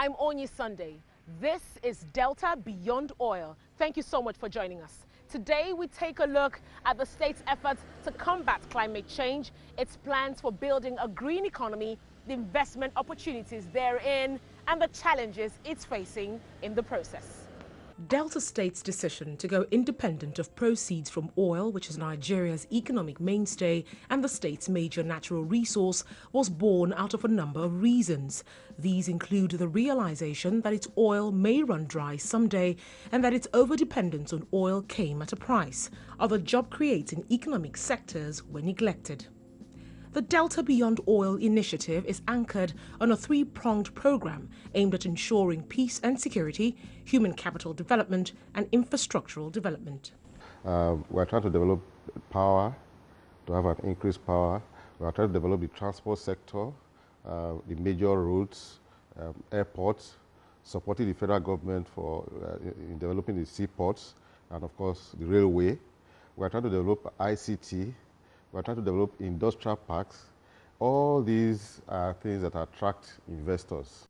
I'm Onyi Sunday. This is Delta Beyond Oil. Thank you so much for joining us. Today we take a look at the state's efforts to combat climate change, its plans for building a green economy, the investment opportunities therein, and the challenges it's facing in the process. Delta State's decision to go independent of proceeds from oil, which is Nigeria's economic mainstay and the state's major natural resource, was born out of a number of reasons. These include the realization that its oil may run dry someday and that its overdependence on oil came at a price. Other job-creating economic sectors were neglected. The Delta Beyond Oil initiative is anchored on a three-pronged program aimed at ensuring peace and security, human capital development, and infrastructural development. We're trying to develop power, to have an increased power. We're trying to develop the transport sector, the major routes, airports, supporting the federal government for in developing the seaports, and of course the railway. We're trying to develop ICT. We're trying to develop industrial parks. All these are things that attract investors.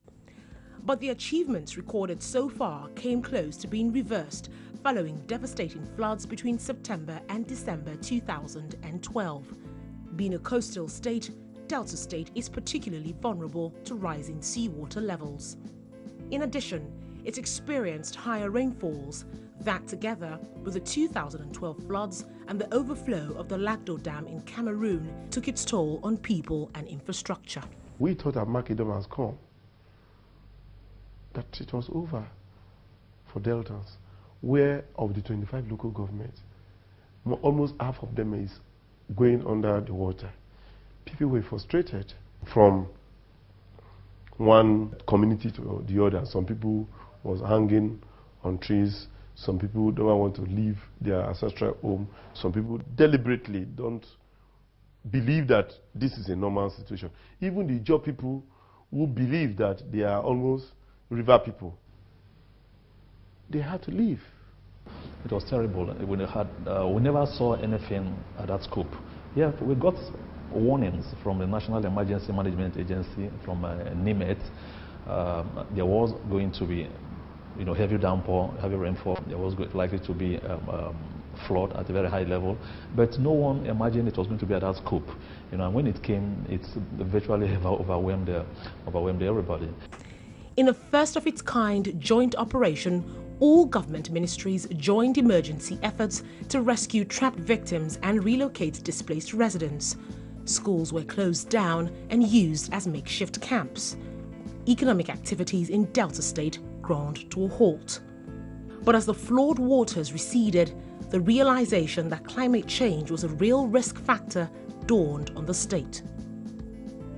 But the achievements recorded so far came close to being reversed following devastating floods between September and December 2012. Being a coastal state, Delta State is particularly vulnerable to rising seawater levels. In addition, it's experienced higher rainfalls. That, together with the 2012 floods and the overflow of the Lagdo Dam in Cameroon, took its toll on people and infrastructure. We thought that Macedon has come, that it was over for Deltas, where of the 25 local governments, almost half of them is going under the water. People were frustrated from one community to the other. Some people was hanging on trees. Some people don't want to leave their ancestral home. Some people deliberately don't believe that this is a normal situation. Even the job people who believe that they are almost river people, they had to leave. It was terrible. We never saw anything at that scope. Yeah, we got warnings from the National Emergency Management Agency, from NIMET. There was going to be heavy downpour, heavy rainfall. There was likely to be flood at a very high level, but no one imagined it was going to be at that scope. And when it came, it virtually overwhelmed everybody. In a first-of-its-kind joint operation, all government ministries joined emergency efforts to rescue trapped victims and relocate displaced residents. Schools were closed down and used as makeshift camps. Economic activities in Delta State ground to a halt. But as the flawed waters receded, the realization that climate change was a real risk factor dawned on the state.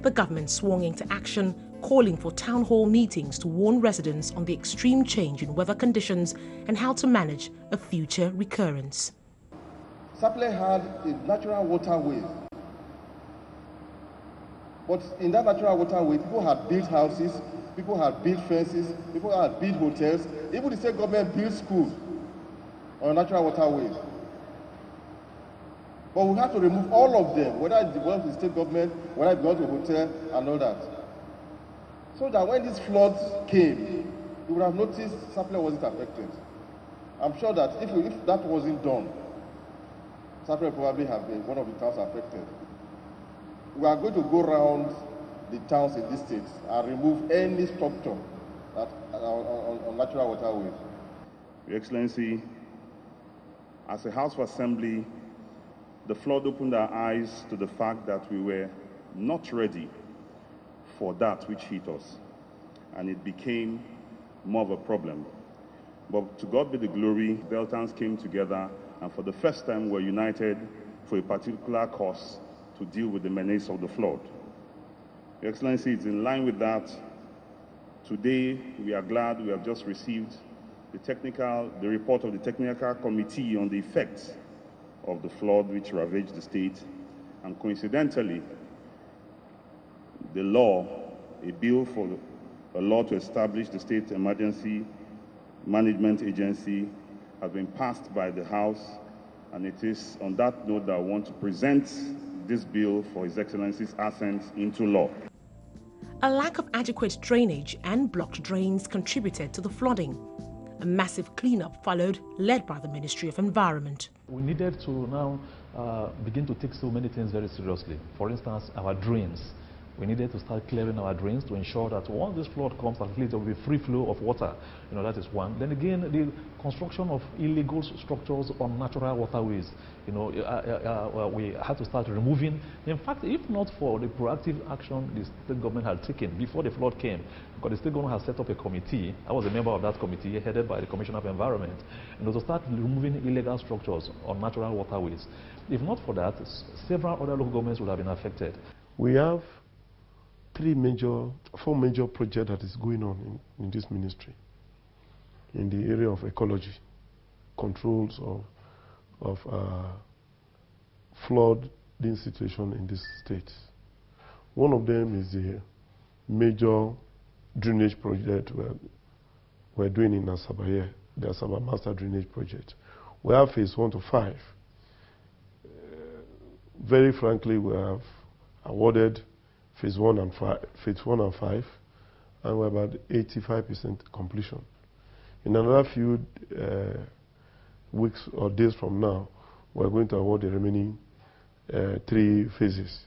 The government swung into action, calling for town hall meetings to warn residents on the extreme change in weather conditions and how to manage a future recurrence. Sapele had a natural waterway. But in that natural waterway, people had built houses, people had built fences, people had built hotels, even the state government built schools on natural waterways. But we had to remove all of them, whether it belongs to the state government, whether it belongs to a hotel, and all that. So that when these floods came, you would have noticed Sapele wasn't affected. I'm sure that if that wasn't done, Sapele would probably have been one of the towns affected. We are going to go around the towns in this state and remove any structure that, on natural waterways. Your Excellency, as a House of Assembly, the flood opened our eyes to the fact that we were not ready for that which hit us, and it became more of a problem. But to God be the glory, Deltans came together, and for the first time were united for a particular cause to deal with the menace of the flood. Your Excellency, it's in line with that. Today, we are glad we have just received the report of the Technical Committee on the effects of the flood which ravaged the state, and coincidentally, the law, a bill for a law to establish the State Emergency Management Agency, has been passed by the House, and it is on that note that I want to present this bill for His Excellency's assent into law. A lack of adequate drainage and blocked drains contributed to the flooding. A massive cleanup followed, led by the Ministry of Environment. We needed to now begin to take so many things very seriously. For instance, our drains. We needed to start clearing our drains to ensure that once this flood comes, at least there will be free flow of water. You know, that is one. Then again, the construction of illegal structures on natural waterways. You know, we had to start removing. In fact, if not for the proactive action the state government had taken before the flood came, because the state government has set up a committee. I was a member of that committee, headed by the Commissioner of Environment, you know, to start removing illegal structures on natural waterways. If not for that, several other local governments would have been affected. We have four major projects that is going on in this ministry in the area of ecology, controls of flooding situation in this state. One of them is the major drainage project we're doing in Asaba here, the Asaba Master Drainage Project. We have phase 1 to 5. Very frankly, we have awarded phase 1 and 5, and we're about 85% completion. In another few weeks or days from now, we're going to award the remaining 3 phases.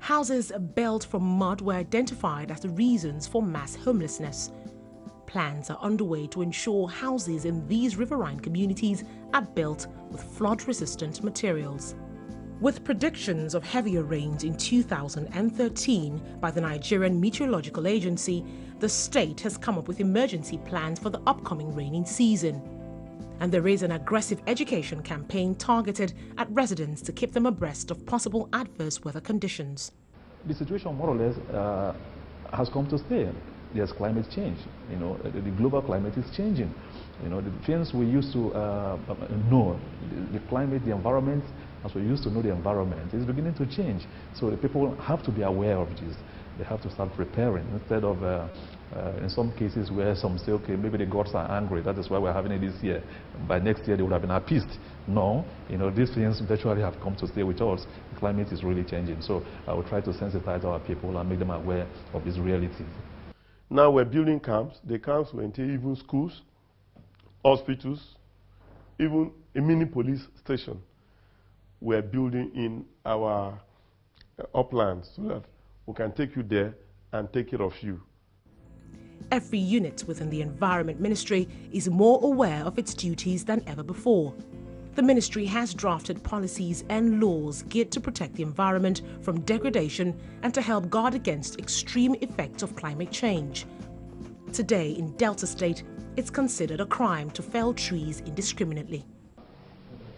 Houses built from mud were identified as the reasons for mass homelessness. Plans are underway to ensure houses in these riverine communities are built with flood-resistant materials. With predictions of heavier rains in 2013 by the Nigerian Meteorological Agency, the state has come up with emergency plans for the upcoming rainy season. And there is an aggressive education campaign targeted at residents to keep them abreast of possible adverse weather conditions. The situation more or less has come to stay. There's climate change. You know, the global climate is changing. You know, the things we used to know, the climate, the environment, as we used to know the environment, is beginning to change. So the people have to be aware of this. They have to start preparing instead of, in some cases where some say, okay, maybe the gods are angry, that is why we're having it this year. By next year, they would have been appeased. No, you know, these things virtually have come to stay with us. The climate is really changing. So I will try to sensitize our people and make them aware of this reality. Now we're building camps. The camps will entail even schools, hospitals, even a mini police station. We're building in our uplands so that we can take you there and take care of you. Every unit within the Environment Ministry is more aware of its duties than ever before. The ministry has drafted policies and laws geared to protect the environment from degradation and to help guard against extreme effects of climate change. Today in Delta State, it's considered a crime to fell trees indiscriminately.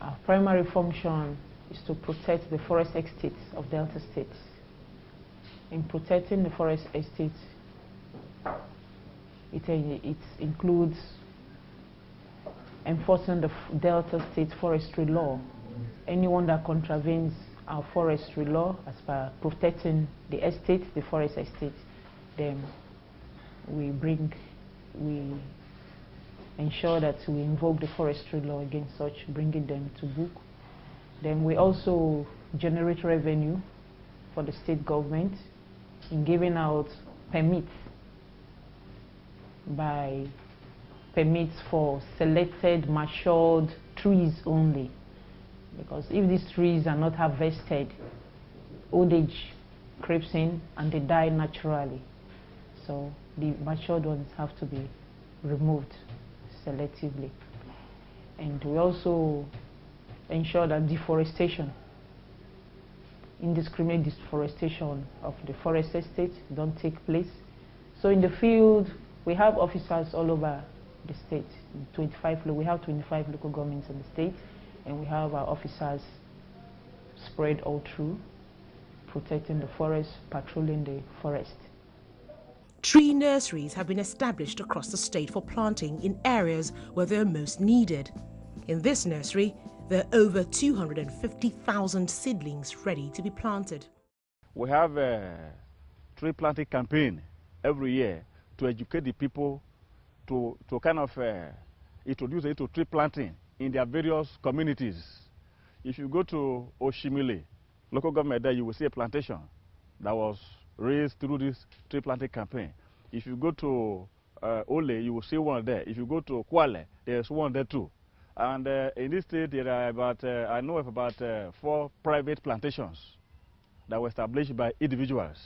Our primary function is to protect the forest estates of Delta State. In protecting the forest estates, it includes enforcing the Delta State forestry law. Anyone that contravenes our forestry law as per protecting the estate, the forest estate, then we ensure that we invoke the forestry law against such, bringing them to book. Then we also generate revenue for the state government in giving out permits for selected matured trees only. Because if these trees are not harvested, old age creeps in and they die naturally. So the matured ones have to be removed selectively. And we also ensure that deforestation, indiscriminate deforestation of the forest estate don't take place. So in the field, we have officers all over the state. We have 25 local governments in the state, and we have our officers spread all through, protecting the forest, patrolling the forest. Tree nurseries have been established across the state for planting in areas where they are most needed. In this nursery, there are over 250,000 seedlings ready to be planted. We have a tree planting campaign every year to educate the people to kind of introduce it to tree planting in their various communities. If you go to Oshimile, local government there, you will see a plantation that was raised through this tree planting campaign. If you go to Ole, you will see one there. If you go to Kwale, there's one there too. And in this state, there are about, I know of about 4 private plantations that were established by individuals.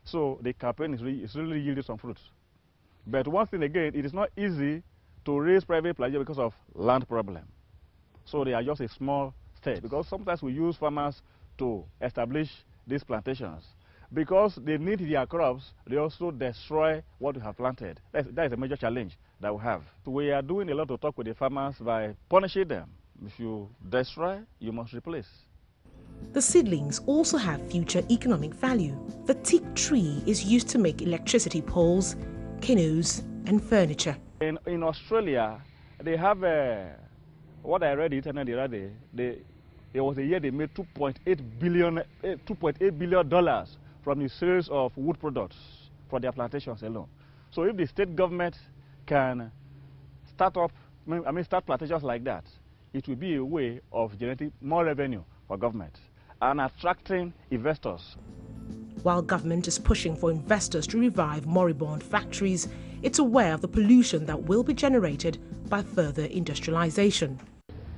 So the campaign is really yielding some fruits. But one thing again, it is not easy to raise private plantations because of land problem. So they are just a small step, because sometimes we use farmers to establish these plantations. Because they need their crops, they also destroy what we have planted. That is a major challenge that we have. So we are doing a lot to talk with the farmers by punishing them. If you destroy, you must replace. The seedlings also have future economic value. The teak tree is used to make electricity poles, canoes and furniture. In Australia, they have what I read the other day, there was a year they made $2.8 billion from the sales of wood products for their plantations alone. So if the state government can start plantations like that, it will be a way of generating more revenue for government and attracting investors. While government is pushing for investors to revive moribund factories, it's aware of the pollution that will be generated by further industrialization.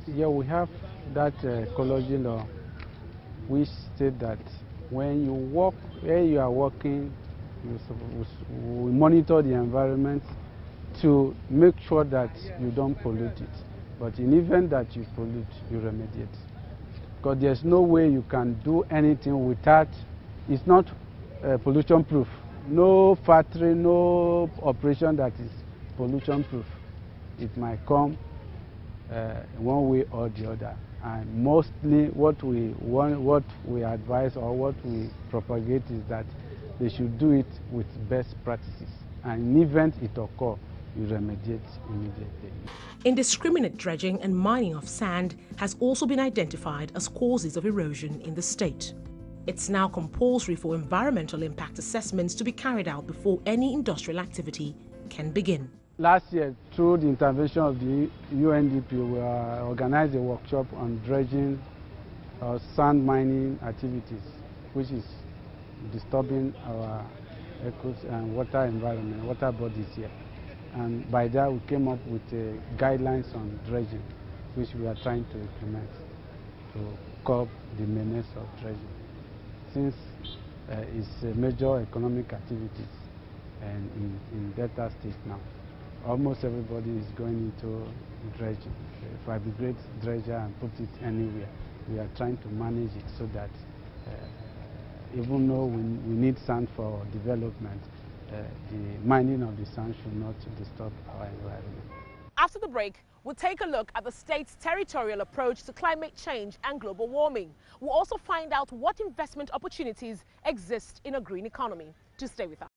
Yeah, we have that ecology law which states that when you work, where you are working, we monitor the environment to make sure that you don't pollute it. But in event that you pollute, you remediate. Because there's no way you can do anything without, it's not pollution proof. No factory, no operation that is pollution proof. It might come one way or the other. And mostly what we advise or what we propagate is that they should do it with best practices. And in event it occurs, you remediate immediately. Indiscriminate dredging and mining of sand has also been identified as causes of erosion in the state. It's now compulsory for environmental impact assessments to be carried out before any industrial activity can begin. Last year, through the intervention of the UNDP, we organized a workshop on dredging sand mining activities, which is disturbing our and water environment, water bodies here. And by that, we came up with guidelines on dredging, which we are trying to implement to curb the menace of dredging. Since it's a major economic activity in Delta State now, almost everybody is going into dredging. If I be great dredger and put it anywhere, we are trying to manage it so that even though we need sand for development, the mining of the sand should not disturb our environment. After the break, we'll take a look at the state's territorial approach to climate change and global warming. We'll also find out what investment opportunities exist in a green economy. Do stay with us.